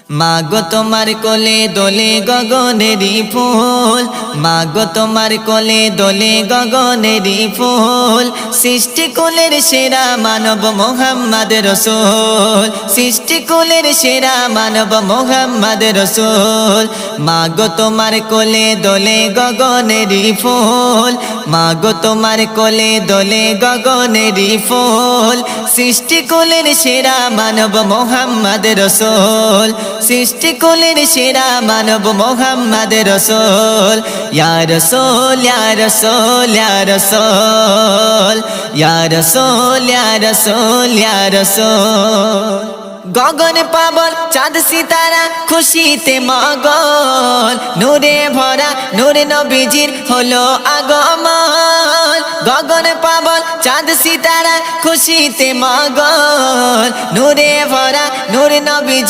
মাগো তোমার কোলে দোলে গগনেরই ফুল, মাগো তোমার কোলে দোলে গগনেরই ফুল। সৃষ্টি কুলের সেরা মানব মোহাম্মদ রসূল, সৃষ্টি কুলের সেরা মানব মোহাম্মদ রসূল। মাগো তোমার কোলে দোলে গগনেরই ফুল, মাগো তোমার কোলে দোলে গগনেরই ফুল। সৃষ্টি কুলের সেরা মানব মোহাম্মদ রসূল, সৃষ্টি কুলের সেরা মানব মোহাম্মদ রসূল। ইয়া রসূল ইয়া রসূল ইয়া রসূল, ইয়া রসূল ইয়া রসূল ইয়া রসূল। গগন পাবন চাঁদ সিতারা খুশিতে মগন, নূরে ভরা নূরে নবীজির হলো আগমন। গগন পাবন চাঁদ সিতারা খুশিতে মগন, নূরে ভরা নূরে নবীজি